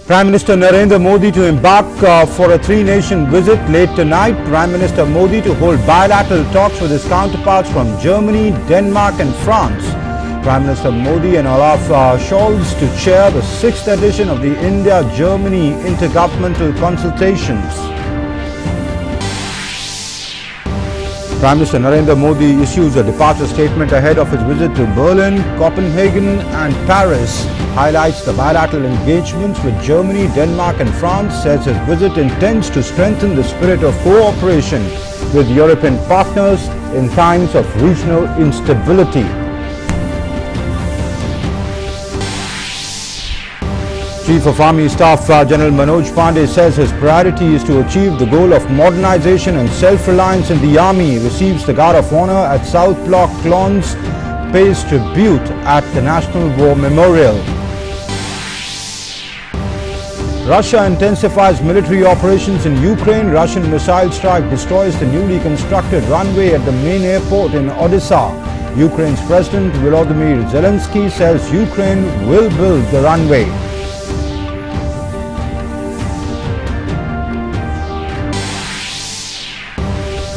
Prime Minister Narendra Modi to embark for a three-nation visit late tonight. Prime Minister Modi to hold bilateral talks with his counterparts from Germany, Denmark and France. Prime Minister Modi and Olaf Scholz to chair the 6th edition of the India-Germany Intergovernmental Consultations. Prime Minister Narendra Modi issues a departure statement ahead of his visit to Berlin, Copenhagen and Paris. Highlights the bilateral engagements with Germany, Denmark and France. Says his visit intends to strengthen the spirit of cooperation with European partners in times of regional instability. Chief of Army Staff General Manoj Pandey says his priority is to achieve the goal of modernization and self-reliance in the army. He receives the Guard of Honor at South Block Clones, pays tribute at the National War Memorial. Russia intensifies military operations in Ukraine. Russian missile strike destroys the newly constructed runway at the main airport in Odessa. Ukraine's President Volodymyr Zelensky says Ukraine will build the runway.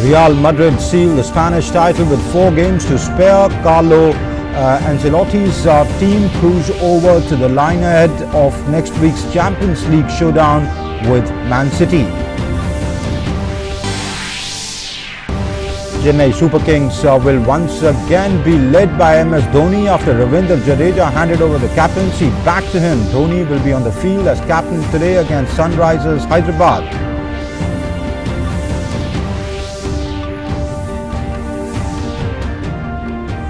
Real Madrid sealed the Spanish title with 4 games to spare. Carlo Ancelotti's team cruise over to the line ahead of next week's Champions League showdown with Man City. Chennai Super Kings will once again be led by MS Dhoni after Ravindra Jadeja handed over the captaincy back to him. Dhoni will be on the field as captain today against Sunrisers Hyderabad.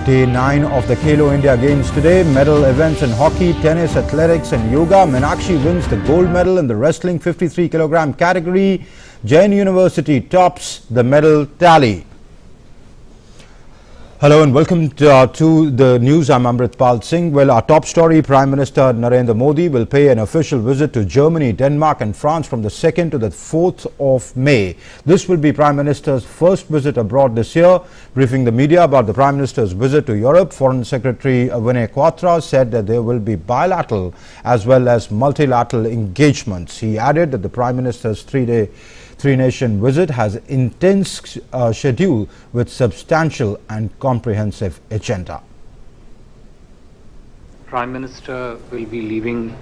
Day 9 of the Khelo India Games today. Medal events in hockey, tennis, athletics and yoga. Meenakshi wins the gold medal in the wrestling 53 kg category. Jain University tops the medal tally. Hello and welcome to the news. I'm Amritpal Singh. Well, our top story, Prime Minister Narendra Modi will pay an official visit to Germany, Denmark and France from the 2nd to the 4th of May. This will be Prime Minister's first visit abroad this year. Briefing the media about the Prime Minister's visit to Europe, Foreign Secretary Vinay Quatra said that there will be bilateral as well as multilateral engagements. He added that the Prime Minister's three-nation visit has intense schedule with substantial and comprehensive agenda. Prime Minister will be leaving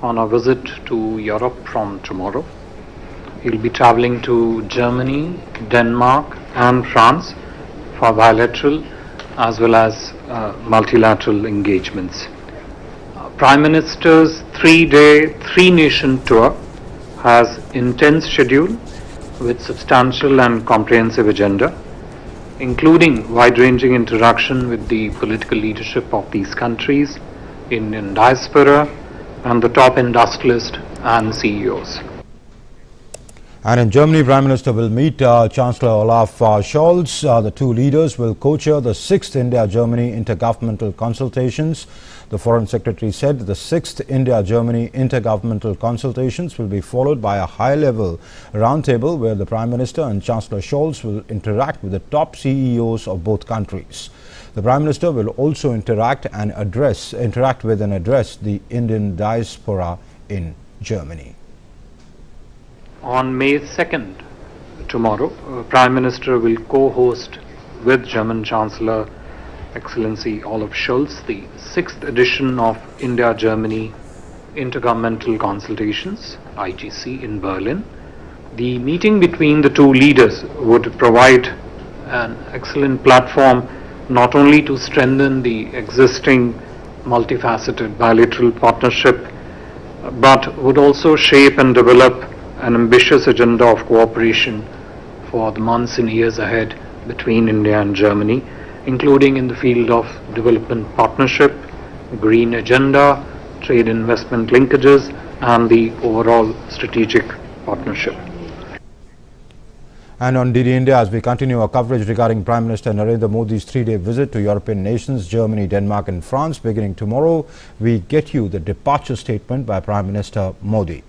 on a visit to Europe from tomorrow. He'll be traveling to Germany, Denmark and France for bilateral as well as multilateral engagements. Prime Minister's 3-day, 3-nation tour has intense schedule with substantial and comprehensive agenda, including wide-ranging interaction with the political leadership of these countries, Indian diaspora and the top industrialists and CEOs. And in Germany, Prime Minister will meet Chancellor Olaf Scholz. The two leaders will co-chair the 6th India-Germany Intergovernmental Consultations. The Foreign Secretary said the 6th India-Germany Intergovernmental Consultations will be followed by a high-level roundtable where the Prime Minister and Chancellor Scholz will interact with the top CEOs of both countries. The Prime Minister will also interact with and address the Indian diaspora in Germany. On May 2nd, tomorrow, Prime Minister will co-host with German Chancellor Excellency Olaf Scholz the 6th edition of India-Germany Intergovernmental Consultations, IGC, in Berlin. The meeting between the two leaders would provide an excellent platform not only to strengthen the existing multifaceted bilateral partnership, but would also shape and develop an ambitious agenda of cooperation for the months and years ahead between India and Germany, including in the field of development partnership, green agenda, trade investment linkages, and the overall strategic partnership. And on DD India, as we continue our coverage regarding Prime Minister Narendra Modi's 3-day visit to European nations, Germany, Denmark and France beginning tomorrow, we get you the departure statement by Prime Minister Modi.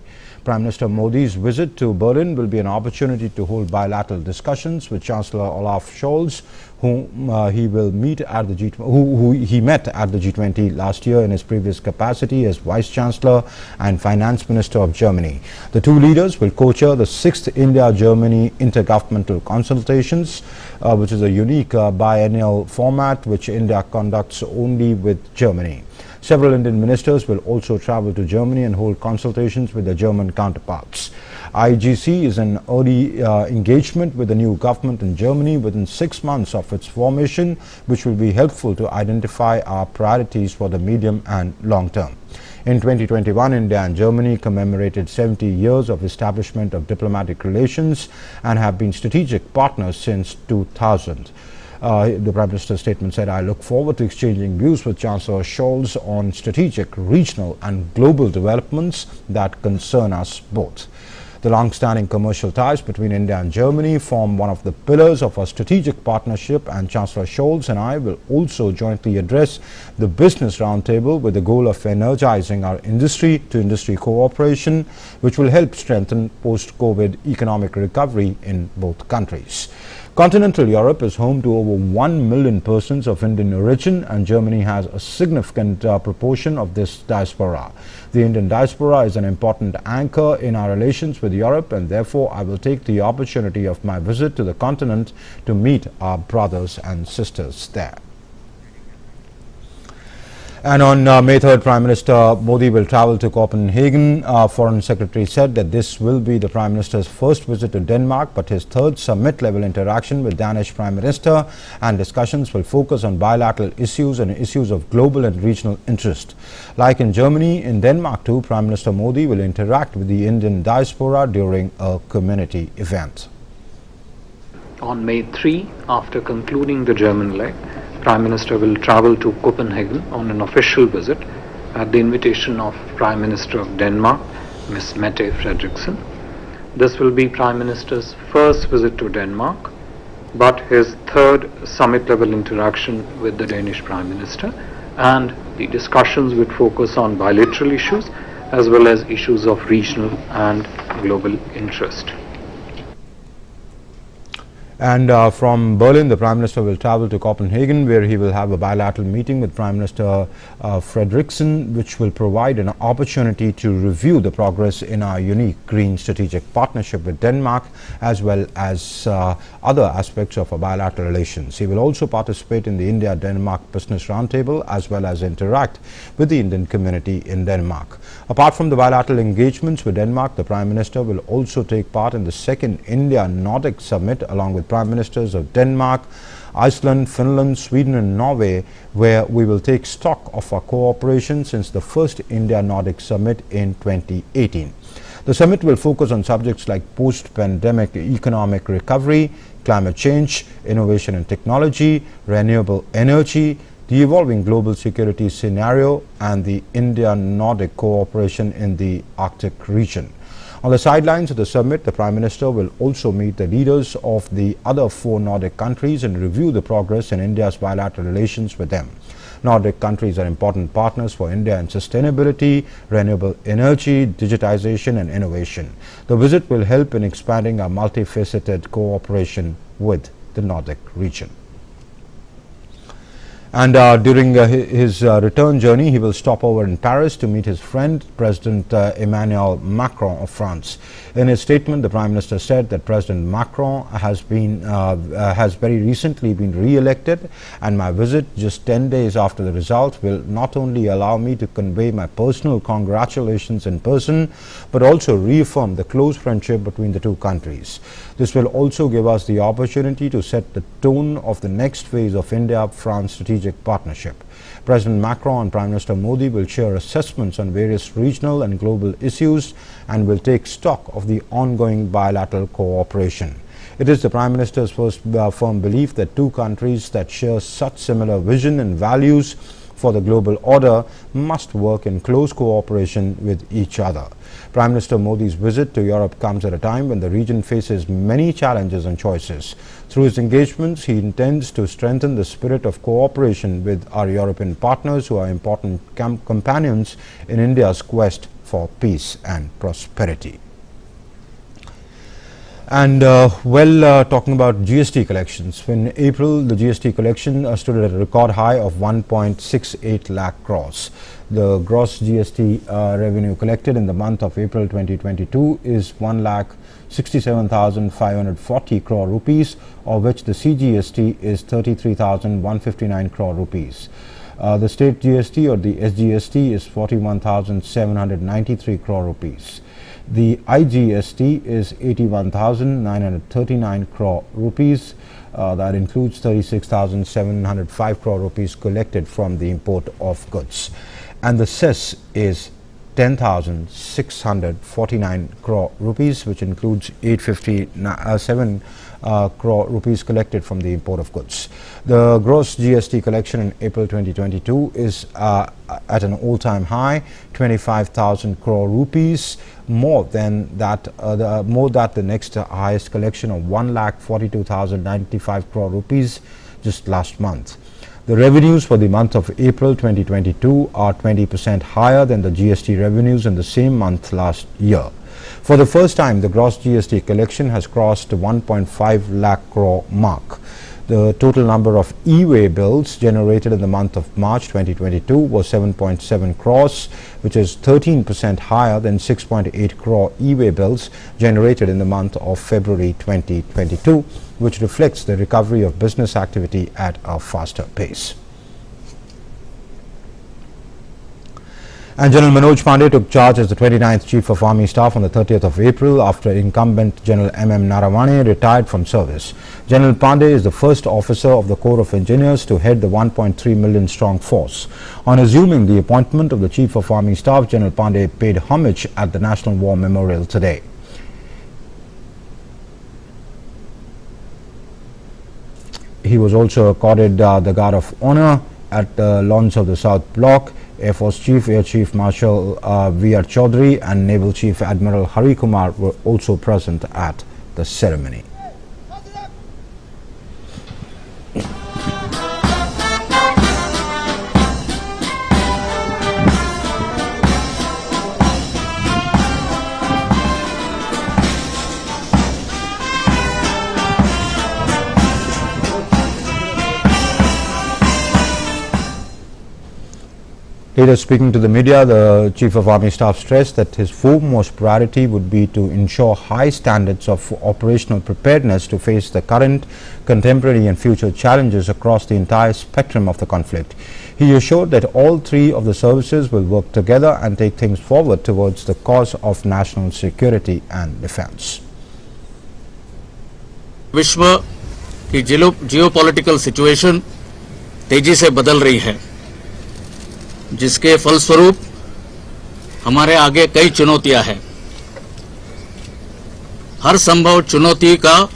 Prime Minister Modi's visit to Berlin will be an opportunity to hold bilateral discussions with Chancellor Olaf Scholz, whom he will meet at the who he met at the G20 last year in his previous capacity as Vice Chancellor and Finance Minister of Germany. The two leaders will co-chair the 6th India-Germany Intergovernmental Consultations, which is a unique biennial format which India conducts only with Germany. Several Indian ministers will also travel to Germany and hold consultations with their German counterparts. IGC is an early engagement with the new government in Germany within 6 months of its formation, which will be helpful to identify our priorities for the medium and long term. In 2021, India and Germany commemorated 70 years of establishment of diplomatic relations and have been strategic partners since 2000. The Prime Minister's statement said, "I look forward to exchanging views with Chancellor Scholz on strategic, regional and global developments that concern us both." The long-standing commercial ties between India and Germany form one of the pillars of our strategic partnership, and Chancellor Scholz and I will also jointly address the Business Roundtable with the goal of energizing our industry-to-industry cooperation, which will help strengthen post-COVID economic recovery in both countries. Continental Europe is home to over 1 million persons of Indian origin, and Germany has a significant proportion of this diaspora. The Indian diaspora is an important anchor in our relations with Europe, and therefore I will take the opportunity of my visit to the continent to meet our brothers and sisters there. And on May 3rd, Prime Minister Modi will travel to Copenhagen. Foreign Secretary said that this will be the Prime Minister's first visit to Denmark, but his third summit-level interaction with Danish Prime Minister, and discussions will focus on bilateral issues and issues of global and regional interest. Like in Germany, in Denmark too, Prime Minister Modi will interact with the Indian diaspora during a community event. On May 3, after concluding the German leg, Prime Minister will travel to Copenhagen on an official visit at the invitation of Prime Minister of Denmark, Ms. Mette Frederiksen. This will be Prime Minister's first visit to Denmark, but his third summit-level interaction with the Danish Prime Minister, and the discussions would focus on bilateral issues as well as issues of regional and global interest. And from Berlin, the Prime Minister will travel to Copenhagen, where he will have a bilateral meeting with Prime Minister Frederiksen, which will provide an opportunity to review the progress in our unique green strategic partnership with Denmark, as well as other aspects of our bilateral relations. He will also participate in the India-Denmark Business Roundtable, as well as interact with the Indian community in Denmark. Apart from the bilateral engagements with Denmark, the Prime Minister will also take part in the second India-Nordic Summit, along with Prime Ministers of Denmark, Iceland, Finland, Sweden and Norway, where we will take stock of our cooperation since the first India-Nordic Summit in 2018. The summit will focus on subjects like post-pandemic economic recovery, climate change, innovation and technology, renewable energy, the evolving global security scenario, and the India-Nordic cooperation in the Arctic region. On the sidelines of the summit, the Prime Minister will also meet the leaders of the other 4 Nordic countries and review the progress in India's bilateral relations with them. Nordic countries are important partners for India in sustainability, renewable energy, digitization and innovation. The visit will help in expanding our multifaceted cooperation with the Nordic region. And during his return journey, he will stop over in Paris to meet his friend, President Emmanuel Macron of France. In his statement, the Prime Minister said that President Macron has very recently been re-elected, and my visit just 10 days after the result will not only allow me to convey my personal congratulations in person, but also reaffirm the close friendship between the two countries. This will also give us the opportunity to set the tone of the next phase of India-France strategic partnership. President Macron and Prime Minister Modi will share assessments on various regional and global issues and will take stock of the ongoing bilateral cooperation. It is the Prime Minister's first firm belief that two countries that share such similar vision and values for the global order must work in close cooperation with each other. Prime Minister Modi's visit to Europe comes at a time when the region faces many challenges and choices. Through his engagements, he intends to strengthen the spirit of cooperation with our European partners, who are important companions in India's quest for for peace and prosperity. And talking about GST collections, in April the GST collection stood at a record high of 1.68 lakh crores. The gross GST revenue collected in the month of April 2022 is 1,67,540 crore rupees, of which the CGST is 33,159 crore rupees. The state GST or the SGST is 41,793 crore rupees. The IGST is 81,939 crore rupees. That includes 36,705 crore rupees collected from the import of goods. And the cess is 10,649 crore rupees, which includes 857 crore rupees collected from the import of goods. The gross GST collection in April 2022 is at an all-time high, 25,000 crore rupees, more than the next highest collection of 1,42,095 crore rupees just last month. The revenues for the month of April 2022 are 20% higher than the GST revenues in the same month last year. For the first time, the gross GST collection has crossed the 1.5 lakh crore mark. The total number of e-way bills generated in the month of March 2022 was 7.7 crores, which is 13% higher than 6.8 crore e-way bills generated in the month of February 2022, which reflects the recovery of business activity at a faster pace. And General Manoj Pandey took charge as the 29th Chief of Army Staff on the 30th of April after incumbent General M.M. Naravane retired from service. General Pandey is the first officer of the Corps of Engineers to head the 1.3 million strong force. On assuming the appointment of the Chief of Army Staff, General Pandey paid homage at the National War Memorial today. He was also accorded the Guard of Honor at the launch of the South Block. Air Force Chief Air Chief Marshal V.R. Chaudhary and Naval Chief Admiral Hari Kumar were also present at the ceremony. Later speaking to the media, the Chief of Army Staff stressed that his foremost priority would be to ensure high standards of operational preparedness to face the current, contemporary and future challenges across the entire spectrum of the conflict. He assured that all three of the services will work together and take things forward towards the cause of national security and defense. विश्व की geopolitical situation तेजी से बदल रही है, जिसके फलस्वरूप हमारे आगे कई चुनौतियां हैं। हर संभव चुनौती का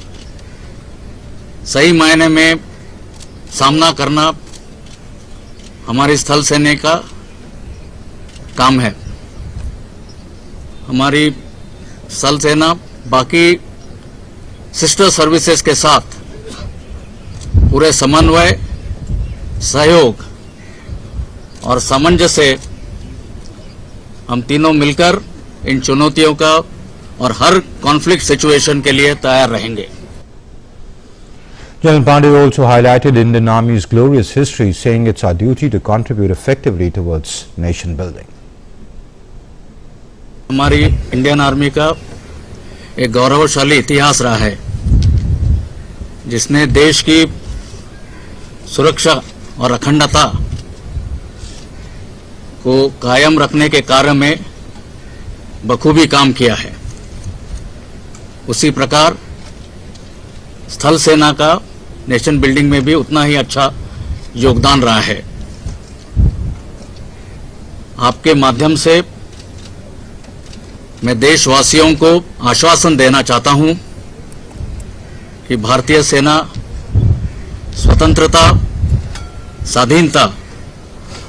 सही मायने में सामना करना हमारी स्थल सेना का काम है। हमारी स्थल सेना बाकी सिस्टर सर्विसेज के साथ पूरे समन्वय, सहयोग और सामंजस्य से हम तीनों मिलकर इन चुनौतियों का और हर कॉन्फ्लिक्ट सिचुएशन के लिए तैयार रहेंगे। General Pandey also highlighted Indian Army's glorious history, saying it's our duty to contribute effectively towards nation building. हमारी इंडियन आर्मी का एक गौरवशाली इतिहास रहा है, जिसने देश की सुरक्षा और अखंडता को कायम रखने के कार्य में बखूबी काम किया है। उसी प्रकार स्थल सेना का नेशन बिल्डिंग में भी उतना ही अच्छा योगदान रहा है। आपके माध्यम से मैं देशवासियों को आश्वासन देना चाहता हूं कि भारतीय सेना स्वतंत्रता, स्वाधीनता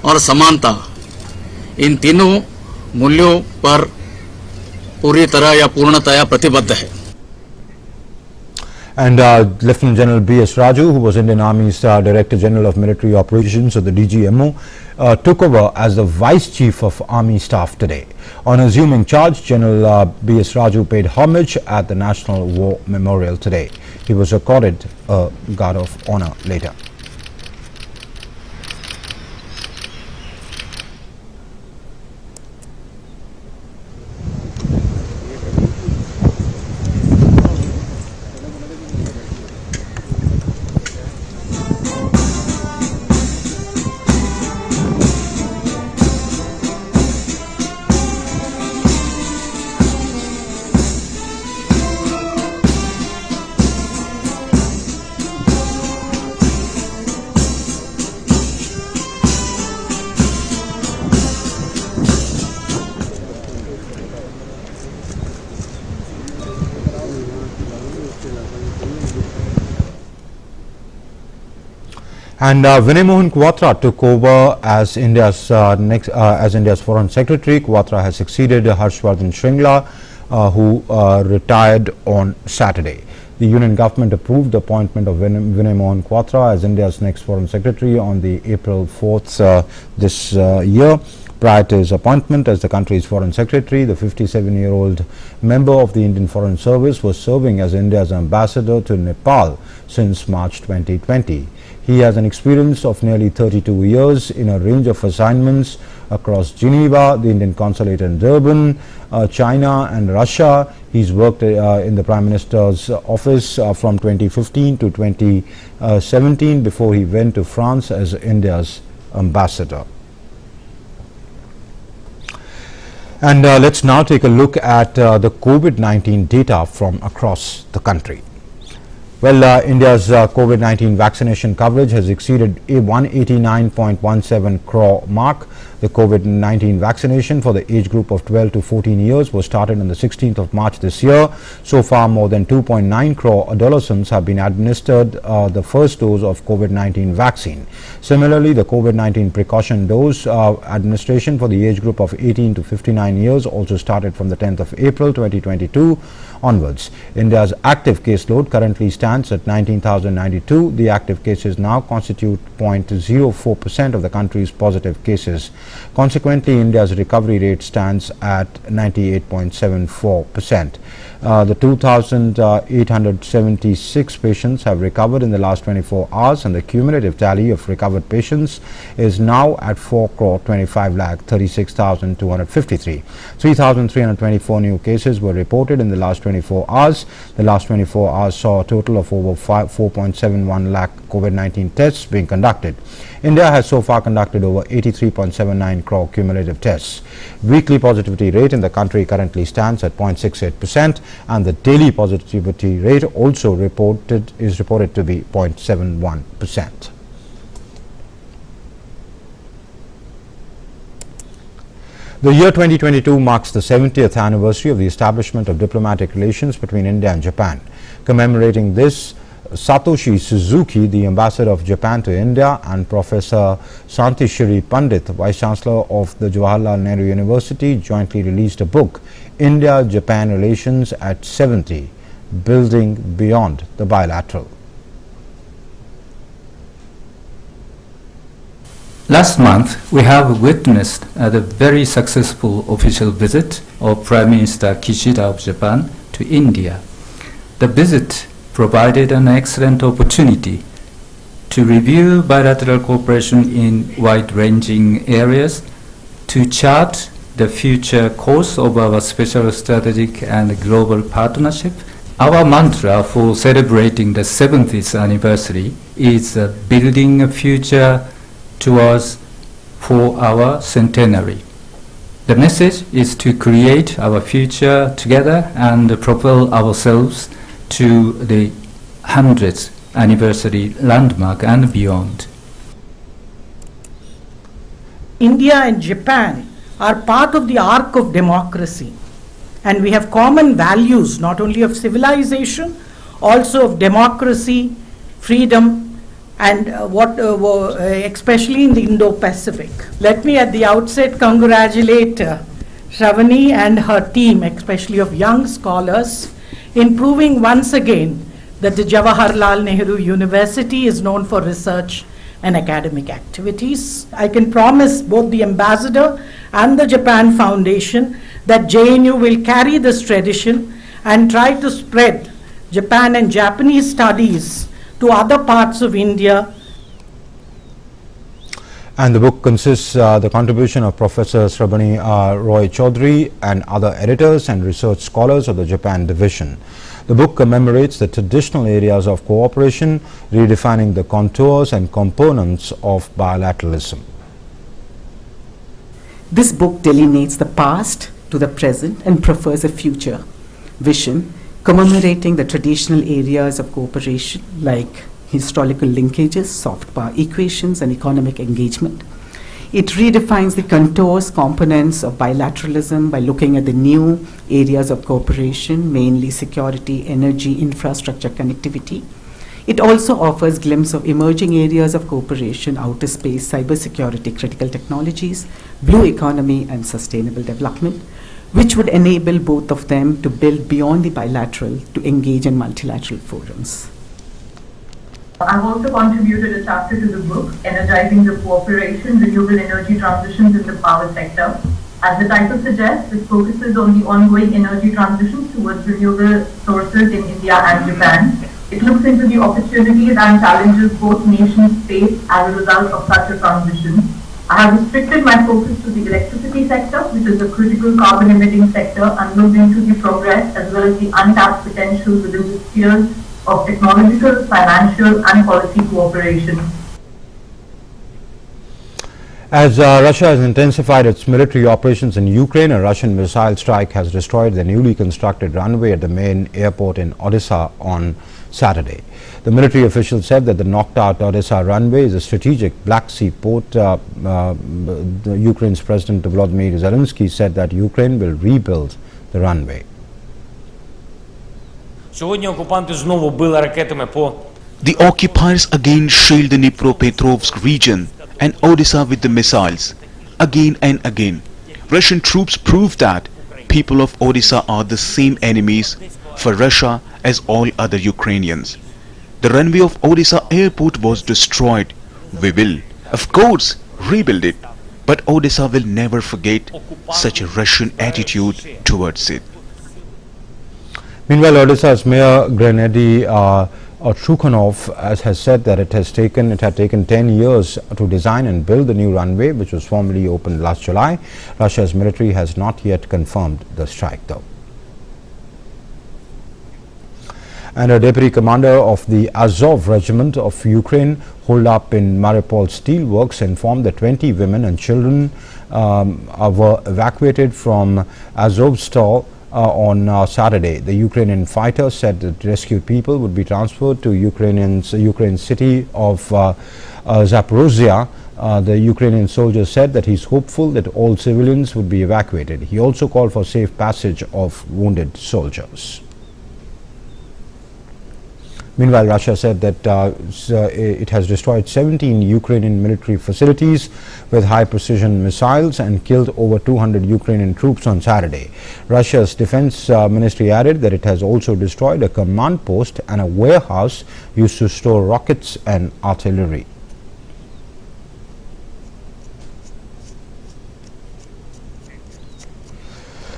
और समानता इन तीनों मूल्यों पर पूरी तरह या पूर्णतया प्रतिबद्ध है। And Lieutenant General B.S. Raju, who was Indian Army's Director General of Military Operations at the DGMO, took over as the Vice Chief of Army Staff today. On assuming charge, General B.S. Raju paid homage at the National War Memorial today. He was accorded a Guard of Honor later. And Vinay Mohan Quatra took over as India's India's Foreign Secretary. Quatra has succeeded Harshvardhan Shringla, who retired on Saturday. The Union government approved the appointment of Vinay Mohan Quatra as India's next Foreign Secretary on the April 4th this year. Prior to his appointment as the country's Foreign Secretary, the 57-year-old member of the Indian Foreign Service was serving as India's ambassador to Nepal since March 2020. He has an experience of nearly 32 years in a range of assignments across Geneva, the Indian Consulate in Durban, China and Russia. He's worked in the Prime Minister's office from 2015 to 2017 before he went to France as India's ambassador. And let's now take a look at the COVID-19 data from across the country. Well, India's COVID-19 vaccination coverage has exceeded a 189.17 crore mark. The COVID-19 vaccination for the age group of 12 to 14 years was started on the 16th of March this year. So far, more than 2.9 crore adolescents have been administered the first dose of COVID-19 vaccine. Similarly, the COVID-19 precaution dose administration for the age group of 18 to 59 years also started from the 10th of April 2022 onwards. India's active caseload currently stands at 19,092. The active cases now constitute 0.04% of the country's positive cases. Consequently, India's recovery rate stands at 98.74%. The 2,876 patients have recovered in the last 24 hours, and the cumulative tally of recovered patients is now at 4,25,36,253. 3,324 new cases were reported in the last 24 hours. The last 24 hours saw a total of over 4.71 lakh COVID-19 tests being conducted. India has so far conducted over 83.79 crore cumulative tests. Weekly positivity rate in the country currently stands at 0.68%, and the daily positivity rate also is reported to be 0.71%. The year 2022 marks the 70th anniversary of the establishment of diplomatic relations between India and Japan. Commemorating this, Satoshi Suzuki, the ambassador of Japan to India, and Professor Santishri Pandit, Vice Chancellor of the Jawaharlal Nehru University, jointly released a book, India-Japan Relations at 70, Building Beyond the Bilateral. Last month, we have witnessed the very successful official visit of Prime Minister Kishida of Japan to India. The visit provided an excellent opportunity to review bilateral cooperation in wide-ranging areas, to chart the future course of our special strategic and global partnership. Our mantra for celebrating the 70th anniversary is building a future towards for our centenary. The message is to create our future together and propel ourselves to the 100th anniversary landmark and beyond. India and Japan are part of the arc of democracy, and we have common values not only of civilization, also of democracy, freedom, and especially in the Indo-Pacific. Let me at the outset congratulate Shravani and her team, especially of young scholars, in proving once again that the Jawaharlal Nehru University is known for research and academic activities. I can promise both the ambassador and the Japan Foundation that JNU will carry this tradition and try to spread Japan and Japanese studies to other parts of India. And the book consists the contribution of Professor Srabani Roy Chaudhary and other editors and research scholars of the Japan division. The book commemorates the traditional areas of cooperation, redefining the contours and components of bilateralism. This book delineates the past to the present and proffers a future vision, commemorating the traditional areas of cooperation like historical linkages, soft power equations, and economic engagement. It redefines the contours, components of bilateralism by looking at the new areas of cooperation, mainly security, energy, infrastructure, connectivity. It also offers a glimpse of emerging areas of cooperation, outer space, cybersecurity, critical technologies, blue economy, and sustainable development, which would enable both of them to build beyond the bilateral to engage in multilateral forums. I've also contributed a chapter to the book, Energizing the Cooperation, Renewable Energy Transitions in the Power Sector. As the title suggests, it focuses on the ongoing energy transitions towards renewable sources in India and Japan. It looks into the opportunities and challenges both nations face as a result of such a transition. I have restricted my focus to the electricity sector, which is a critical carbon emitting sector, and looked into the progress as well as the untapped potential within the spheres of technological, financial, and policy cooperation. As Russia has intensified its military operations in Ukraine, a Russian missile strike has destroyed the newly constructed runway at the main airport in Odessa on Saturday. The military official said that the knocked-out Odessa runway is a strategic Black Sea port. Ukraine's President Volodymyr Zelensky said that Ukraine will rebuild the runway. The occupiers again shelled the Dnipropetrovsk region and Odessa with the missiles, again and again. Russian troops proved that people of Odessa are the same enemies for Russia as all other Ukrainians. The runway of Odessa airport was destroyed. We will, of course, rebuild it, but Odessa will never forget such a Russian attitude towards it. Meanwhile, Odessa's Mayor Gennady Trukhanov has said that it had taken 10 years to design and build the new runway, which was formally opened last July. Russia's military has not yet confirmed the strike, though. And a deputy commander of the Azov regiment of Ukraine, holed up in Mariupol steelworks, informed that 20 women and children were evacuated from Azovstal on Saturday. The Ukrainian fighter said that rescued people would be transferred to Ukraine's city of Zaporozhye. The Ukrainian soldier said that he's hopeful that all civilians would be evacuated. He also called for safe passage of wounded soldiers. Meanwhile, Russia said that it has destroyed 17 Ukrainian military facilities with high-precision missiles and killed over 200 Ukrainian troops on Saturday. Russia's defense ministry added that it has also destroyed a command post and a warehouse used to store rockets and artillery.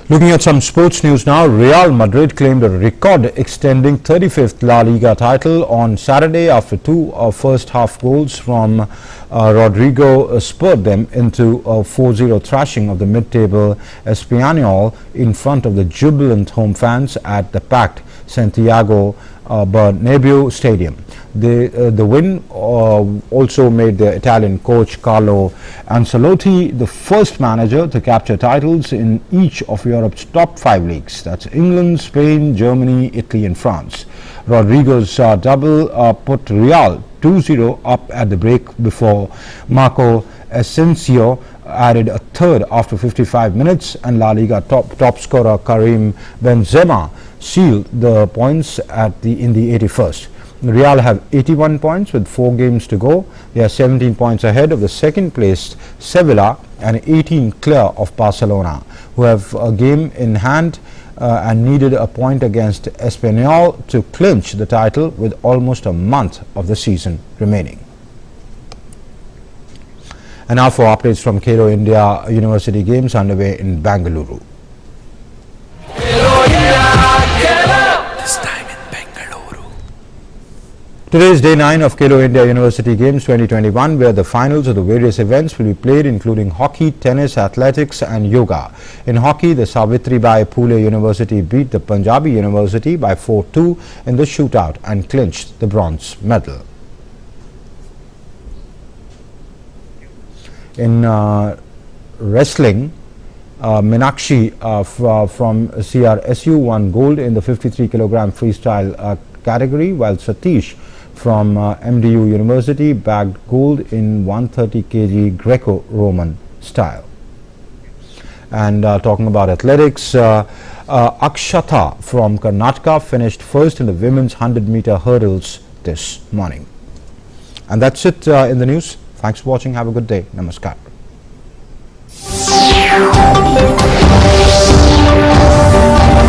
Looking at some sports news now, Real Madrid claimed a record-extending 35th La Liga title on Saturday after two first-half goals from Rodrigo spurred them into a 4-0 thrashing of the mid-table Espanyol in front of the jubilant home fans at the packed Santiago Bernabeu Stadium. The win also made the Italian coach Carlo Ancelotti the first manager to capture titles in each of Europe's top 5 leagues. That's England, Spain, Germany, Italy and France. Rodrigo's double put Real 2-0 up at the break before Marco Asensio added a third after 55 minutes, and La Liga top scorer Karim Benzema sealed the points in the 81st. Real have 81 points with 4 games to go. They are 17 points ahead of the second placed Sevilla and 18 clear of Barcelona, who have a game in hand and needed a point against Espanyol to clinch the title with almost a month of the season remaining. And now for updates from KIUG India University Games underway in Bangalore. Today is day 9 of KIUG India University Games 2021, where the finals of the various events will be played, including hockey, tennis, athletics and yoga. In hockey, the Savitribai Phule University beat the Punjabi University by 4-2 in the shootout and clinched the bronze medal. In wrestling, Meenakshi from CRSU won gold in the 53 kg freestyle category, while Satish from MDU University bagged gold in 130 kg Greco-Roman style. And talking about athletics, Akshata from Karnataka finished first in the women's 100-meter hurdles this morning. And that's it in the news. Thanks for watching. Have a good day. Namaskar.